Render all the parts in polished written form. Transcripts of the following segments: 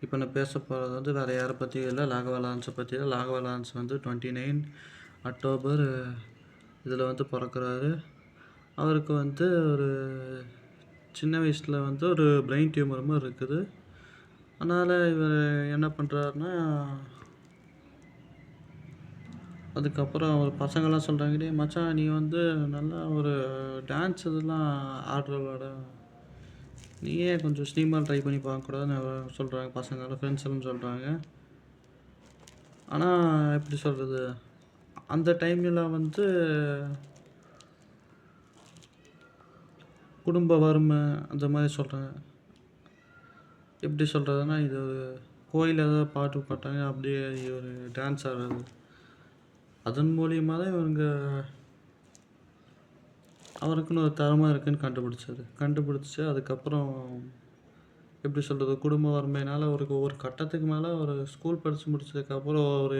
இப்போ நான் பேச போகிறது வந்து வேறு யாரை பற்றியும் இல்லை, ராகவா லாரன்ஸை பற்றி தான். ராகவா லாரன்ஸ் வந்து 29 அக்டோபர் இதில் வந்து பிறக்கிறாரு. அவருக்கு வந்து ஒரு சின்ன வயசில் வந்து ஒரு பிரெயின் டியூமர் மாதிரி இருக்குது. அதனால் இவர் என்ன பண்ணுறாருன்னா, அதுக்கப்புறம் அவர் பசங்கள்லாம் சொல்கிறாங்க, டேய் மச்சான் நீ வந்து நல்லா ஒரு டான்ஸ் இதெல்லாம் ஆடுறவட, நீயே கொஞ்சம் சினிமா ட்ரை பண்ணி பார்க்கக்கூடாதுன்னு சொல்கிறாங்க பசங்களாம், ஃப்ரெண்ட்ஸ் எல்லாம் சொல்கிறாங்க. ஆனால் எப்படி சொல்கிறது, அந்த டைமில் வந்து குடும்ப வறுமை அந்த மாதிரி சொல்கிறாங்க. எப்படி சொல்கிறதுனா, இது கோயிலில் ஏதாவது பாட்டு பாட்டாங்க, அப்படியே ஒரு டான்ஸ் ஆடுறது, அதன் மூலியமாக தான் இவங்க அவருக்குன்னு ஒரு திறமை இருக்குதுன்னு கண்டுபிடிச்சி அதுக்கப்புறம் எப்படி சொல்கிறது, குடும்ப வறுமையினால் அவருக்கு ஒரு கட்டத்துக்கு மேலே ஒரு ஸ்கூல் படித்து முடிச்சதுக்கப்புறம் ஒரு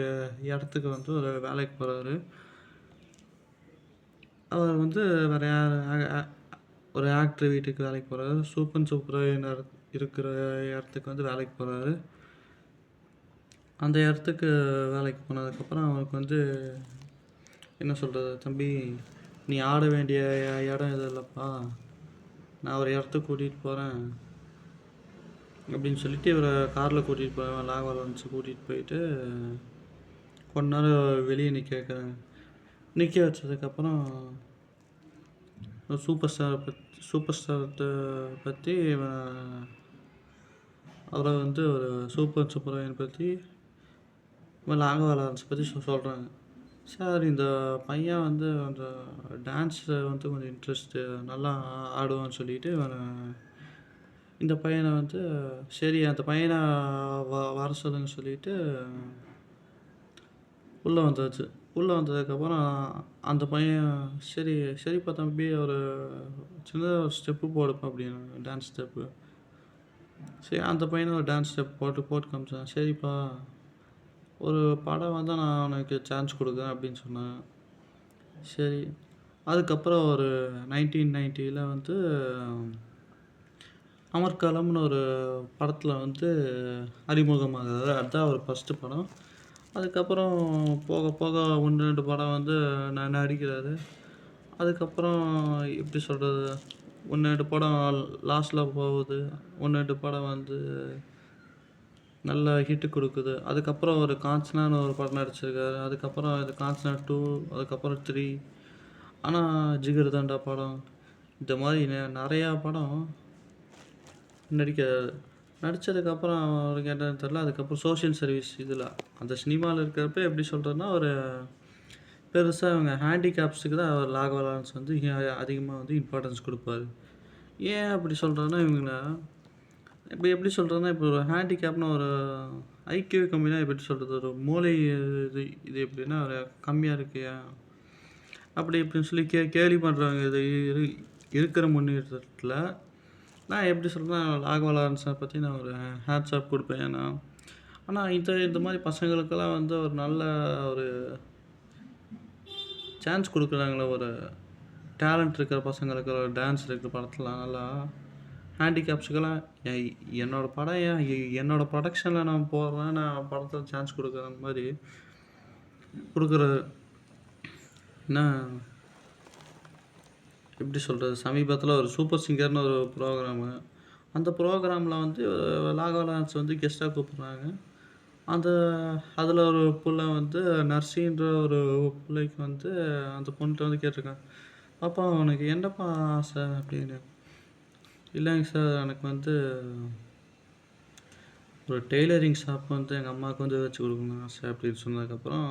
இடத்துக்கு வந்து ஒரு வேலைக்கு போகிறாரு. அவர் வந்து வேறு ஒரு ஆக்டர் வீட்டுக்கு வேலைக்கு போகிறாரு. சூப்பராக இருக்கிற இடத்துக்கு வந்து வேலைக்கு போகிறாரு. அந்த இடத்துக்கு வேலைக்கு போனதுக்கப்புறம் அவருக்கு வந்து என்ன சொல்கிறது, தம்பி நீ ஆட வேண்டிய இடம் இது இல்லைப்பா, நான் ஒரு இடத்துக்கு கூட்டிகிட்டு போகிறேன் அப்படின்னு சொல்லிட்டு இவரை காரில் கூட்டிகிட்டு போவேன், ராகவா லாரன்ஸை கூட்டிகிட்டு போயிட்டு கொஞ்ச நேரம் வெளியே நிற்க வச்சதுக்கப்புறம் சூப்பர் ஸ்டார்த்தை பற்றி அவரை வந்து ஒரு சூப்பராயன் பற்றி ராகவா லாரன்ஸ் பற்றி சொல்கிறாங்க. சார் இந்த பையன் வந்து அந்த டான்ஸில் வந்து கொஞ்சம் இன்ட்ரெஸ்ட்டு, நல்லா ஆடுவான்னு சொல்லிட்டு இந்த பையனை வந்து சரி அந்த பையனை வர சொல்லுங்க சொல்லிட்டு உள்ளே வந்தாச்சு. உள்ளே வந்ததுக்கப்புறம் அந்த பையன் சரிப்பா தம்பி ஒரு சின்னதாக ஒரு ஸ்டெப்பு போடுப்பா அப்படின்னு, டான்ஸ் ஸ்டெப்பு. சரி அந்த பையனை ஒரு டான்ஸ் ஸ்டெப் போட்டு காமிச்சான். சரிப்பா ஒரு படம் வந்து நான் உனக்கு சான்ஸ் கொடுக்குறேன் அப்படின்னு சொன்னேன். சரி அதுக்கப்புறம் ஒரு 1990 வந்து அமர்காலம்னு ஒரு படத்தில் வந்து அறிமுகமாகிறாரு. அதுதான் அவர் ஃபஸ்ட்டு படம். அதுக்கப்புறம் போக போக 1-2 படம் வந்து நடிக்கிறாரு. அதுக்கப்புறம் எப்படி சொல்கிறது, 1-2 படம் லாஸ்ட்டில் போகுது, 1-2 படம் வந்து நல்ல ஹிட்டு கொடுக்குது. அதுக்கப்புறம் ஒரு காஞ்சனான்னு ஒரு படம் நடிச்சிருக்காரு. அதுக்கப்புறம் இது காஞ்சனா 2, அதுக்கப்புறம் 3, ஆனால் ஜிகர் தண்டா படம், இந்த மாதிரி நிறையா படம் நடித்ததுக்கப்புறம் அவருக்கு என்னன்னு தெரில. அதுக்கப்புறம் சோஷியல் சர்வீஸ் இதில் அந்த சினிமாவில் இருக்கிறப்ப எப்படி சொல்கிறதுனா, ஒரு பெருசாக இவங்க ஹேண்டிகேப்ஸுக்கு தான் அவர் ராகவா லாரன்ஸ் வந்து அதிகமாக வந்து இம்பார்ட்டன்ஸ் கொடுப்பாரு. ஏன் அப்படி சொல்கிறேன்னா, இவங்கள இப்போ எப்படி சொல்கிறதுனா, இப்போ ஒரு ஹேண்டிகேப்னா ஒரு ஐக்கியூ கம்மினா எப்படி சொல்கிறது, ஒரு மூளை இது எப்படின்னா ஒரு கம்மியாக இருக்கியா அப்படி இப்படின்னு சொல்லி கேலி பண்ணுறாங்க. இது இருக்கிற முன்னேற்றத்தில் நான் எப்படி சொல்கிறேன்னா, ராகவா லாரன்ஸை பற்றி நான் ஒரு ஹேட்ஸ் ஆஃப் கொடுப்பேன். ஏன்னா ஆனால் இந்த மாதிரி பசங்களுக்கெல்லாம் வந்து ஒரு நல்ல ஒரு சான்ஸ் கொடுக்குறாங்களே, ஒரு டேலண்ட் இருக்கிற பசங்களுக்கு, ஒரு டான்ஸ் இருக்கிற படத்தில் நல்லா ஹேண்டிகேப்ஸுக்கெல்லாம் என்னோடய படம் என்னோடய ப்ரொடக்ஷனில் நான் போடுறேன், நான் படத்தில் சான்ஸ் கொடுக்குற மாதிரி கொடுக்குறது. ஏன்னா எப்படி சொல்கிறது, சமீபத்தில் ஒரு சூப்பர் சிங்கர்னு ஒரு ப்ரோக்ராமு, அந்த ப்ரோக்ராமில் வந்து ராகவா லாரன்ஸ் வந்து கெஸ்ட்டாக கூப்பிட்றாங்க. அதில் ஒரு பிள்ளை வந்து நர்சின்ற ஒரு பிள்ளைக்கு வந்து அந்த பொண்ணுகிட்ட வந்து கேட்டிருக்காங்க, பாப்பா உனக்கு என்னப்பா ஆசை அப்படின்னு. இல்லைங்க சார், எனக்கு வந்து ஒரு டெய்லரிங் ஷாப் வந்து எங்கள் அம்மாவுக்கு வந்து வச்சு கொடுக்கணும் ஆசை அப்படின்னு சொன்னதுக்கப்புறம்,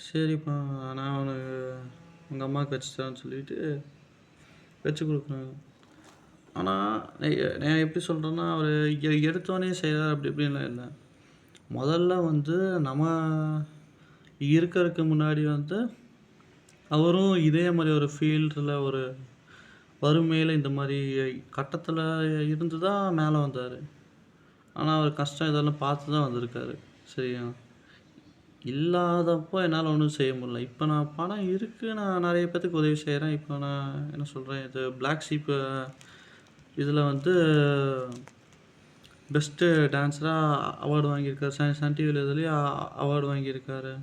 சரிப்பா நான் உனக்கு உங்கள் அம்மாவுக்கு வச்சு தரேன்னு சொல்லிட்டு வச்சு கொடுக்குறாங்க. ஆனால் நான் எப்படி சொல்கிறேன்னா, அவர் எடுத்தோடனே செய்கிறார் அப்படி இப்படின்லாம் இல்லை. முதல்ல வந்து நம்ம இருக்கிறதுக்கு முன்னாடி வந்து அவரும் இதே மாதிரி ஒரு ஃபீல்டில் ஒரு வறுமையில் இந்த மாதிரி கட்டத்தில் இருந்து தான் மேலே வந்தார். ஆனால் அவர் கஷ்டம் இதெல்லாம் பார்த்து தான் வந்திருக்காரு. சரியா, இல்லாதப்போ என்னால் ஒன்றும் செய்ய முடியல. இப்போ நான் பணம் இருக்குது, நான் நிறைய பேத்துக்கு உதவி செய்கிறேன். இப்போ நான் என்ன சொல்கிறேன், இது பிளாக் ஷீப்பு இதில் வந்து பெஸ்ட்டு டான்ஸரா அவார்டு வாங்கியிருக்காரு. சன் டிவில இதுலயும் அவார்டு வாங்கியிருக்காரு.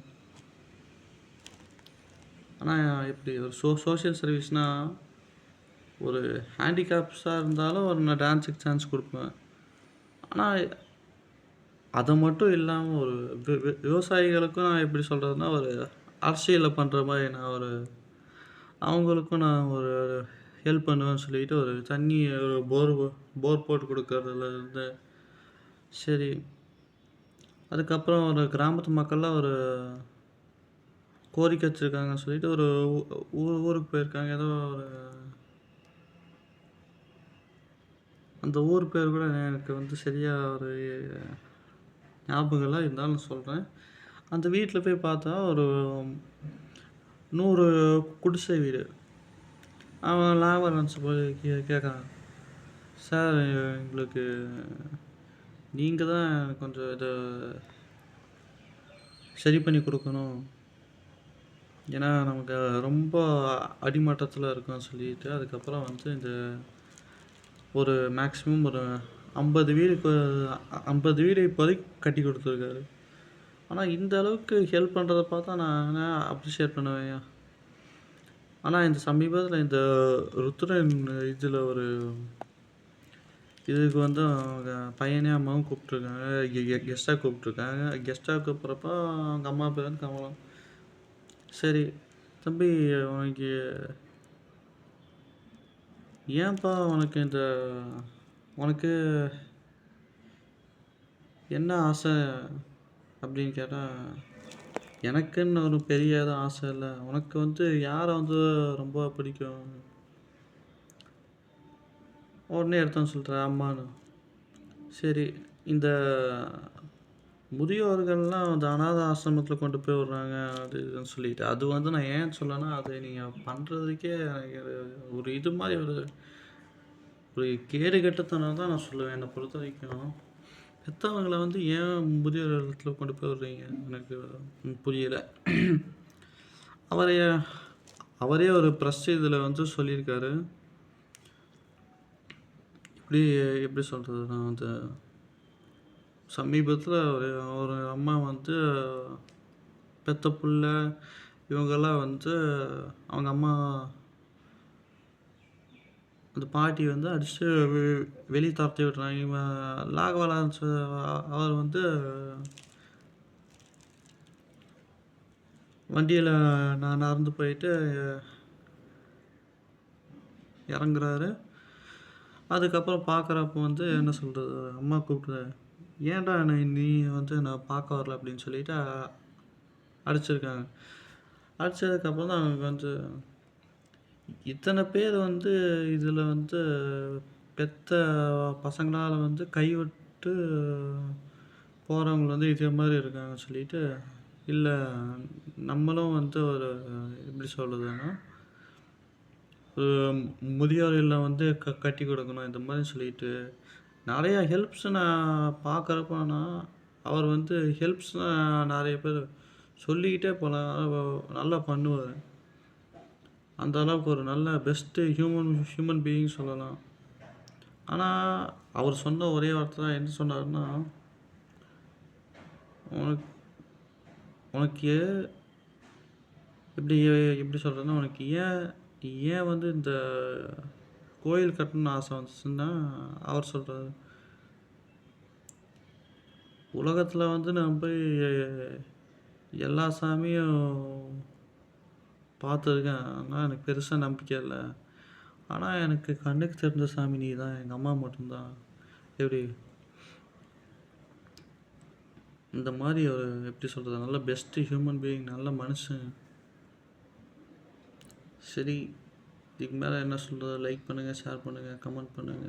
ஆனா இப்படி ஒரு சோஷியல் சர்வீஸ்னா, ஒரு ஹேண்டிகேப்ஸா இருந்தாலும் நான் டான்ஸுக்கு சான்ஸ் குடுப்பேன். ஆனா அத மட்டும் இல்லாம ஒரு விவசாயிகளுக்கும் நான் எப்படி சொல்றதுன்னா, ஒரு அரசியல்ல பண்ற மாரி நான் ஒரு அவங்களுக்கும் நான் ஒரு ஹெல்ப் பண்ணுவேன்னு சொல்லிட்டு, ஒரு தண்ணி ஒரு போர் போட்டு குடுக்கறதுலருந்து சரி. அதுக்கப்புறம் ஒரு கிராமத்து மக்கள்லாம் ஒரு கோரிக்கை வச்சிருக்காங்கன்னு சொல்லிட்டு ஒரு ஊருக்கு போயிருக்காங்க. ஏதோ ஒரு அந்த ஊர் பேர் கூட எனக்கு வந்து சரியா ஒரு ஞாபகம் இல்ல. இருந்தாலும் சொல்றேன். அந்த வீட்ல போய் பார்த்தா ஒரு 100 குடிசை வீடு. அவன் லாபரன்ஸ் போய் கேட்குறான். சார் எங்களுக்கு நீங்க தான் கொஞ்சம் இத சரி பண்ணி குடுக்கணும். ஏன்னா நமக்கு ரொம்ப அடிமட்டத்தில இருக்கோம்னு சொல்லிட்டு, அதுக்கப்புறம் வந்து இந்த ஒரு மேக்ஸிமம் ஒரு 50 வீடு 50 வீடு இப்போதைக்கு கட்டி குடுத்துருக்காரு. ஆனா இந்த அளவுக்கு ஹெல்ப் பண்றத பார்த்தா நான் அப்ரிஷியேட் பண்ணுவேன்யா. ஆனா இந்த சமீபத்தில இந்த ருத்ரன் இதுல ஒரு இதுக்கு வந்து அவங்க பையனையும் அம்மாவும் கூப்பிட்டுருக்காங்க. கெஸ்ட்டா கூப்பிட்டுருக்காங்க. கெஸ்ட்டா கூப்பிட்றப்ப அவங்க அம்மா பேர் வந்து கமலம். சரி, தம்பி உனக்கு ஏன்பா உனக்கு என்ன ஆசை அப்படின்னு கேட்டா, எனக்குன்னு ஒரு பெரிய எதுவும் ஆசை இல்ல. உனக்கு வந்து யார வந்து ரொம்ப பிடிக்கும்? உடனே எடுத்தோன்னு சொல்லிட்டாரு அம்மான்னு. சரி, இந்த முதியோர்கள்லாம் வந்து அனாதை ஆசிரமத்தில கொண்டு போய் விடுறாங்க. அது இதுன்னு சொல்லிட்டு. அது வந்து நான் ஏன் சொல்லன்னா, அது நீங்க பண்றதுக்கே எனக்கு ஒரு இது மாரி ஒரு கேடு கெட்டத்தனம் தான் நான் சொல்லுவேன். என்ன பொறுத்தவரைக்கும். பெத்தவங்கள வந்து ஏன் முதியோர் இல்லத்துல கொண்டு போய் விடுறீங்க? எனக்கு புரியல. அவரே அவரே ஒரு ப்ரெஸ் இதில வந்து சொல்லியிருக்காரு. இப்படி எப்படி சொல்றதுன்னா வந்து சமீபத்தில ஒரு அம்மா வந்து பெத்த புள்ள இவங்கெல்லாம் வந்து அவங்க அம்மா அந்த பாட்டி வந்து அடிச்சு வெளிய தொரத்தி விடுறாங்க. இவன் ராகவா லாரன்ஸ் அவர் வந்து வண்டியில நடந்து போயிட்டு இறங்குறாரு. அதுக்கப்புறம் பார்க்குறப்போ வந்து என்ன சொல்றது, அம்மா கூப்பிட்டு ஏன்டா நீ வந்து நான் பார்க்க வரல அப்படின்னு சொல்லிட்டு அடிச்சிருக்காங்க. அடிச்சதுக்கப்புறம் தான் அவனுக்கு வந்து இத்தனை பேர் வந்து இதில வந்து பெத்த பசங்களால வந்து கைவிட்டு போறவங்க வந்து இதே மாரி இருக்காங்கன்னு சொல்லிட்டு, இல்ல நம்மளும் வந்து ஒரு எப்படி சொல்றதுன்னா, ஒரு முதியோர் இல்லம் வந்து கட்டிக் கொடுக்கணும். இந்த மாரி சொல்லிட்டு, நெறைய ஹெல்ப்ஸ் நான் பார்க்குறப்ப அவர் வந்து ஹெல்ப்ஸ்லாம் நெறைய பேர் சொல்லிக்கிட்டே போலாம். நல்லா பண்ணுவாரு. அந்த அளவுக்கு ஒரு நல்ல பெஸ்ட்டு ஹியூமன் பீயிங் சொல்லலாம். ஆனா, அவர் சொன்ன ஒரே வார்த்தை தான் என்ன சொன்னாருன்னா, உனக்கு உனக்கு எப்படி எப்படி சொல்றதுன்னா, உனக்கு ஏன் வந்து இந்த கோயில் கட்டணும்னு ஆசை வந்துச்சுன்னா, அவர் சொல்றாரு, உலகத்தில வந்து நான் போய் எல்லா சாமியும் பார்த்துருக்கேன். ஆனா எனக்கு பெருசா நம்பிக்கை இல்ல. ஆனா எனக்கு கண்ணுக்கு தெரிஞ்ச சாமி நீ தான். எங்க அம்மா மட்டும் தான். எப்படி இந்த மாரி ஒரு எப்படி சொல்றது, நல்ல பெஸ்ட்டு ஹியூமன் பீயிங் நல்ல மனுஷன். சரி, இதுக்கு மேல என்ன சொல்றது? லைக் பண்ணுங்க, ஷேர் பண்ணுங்க, கமெண்ட் பண்ணுங்க.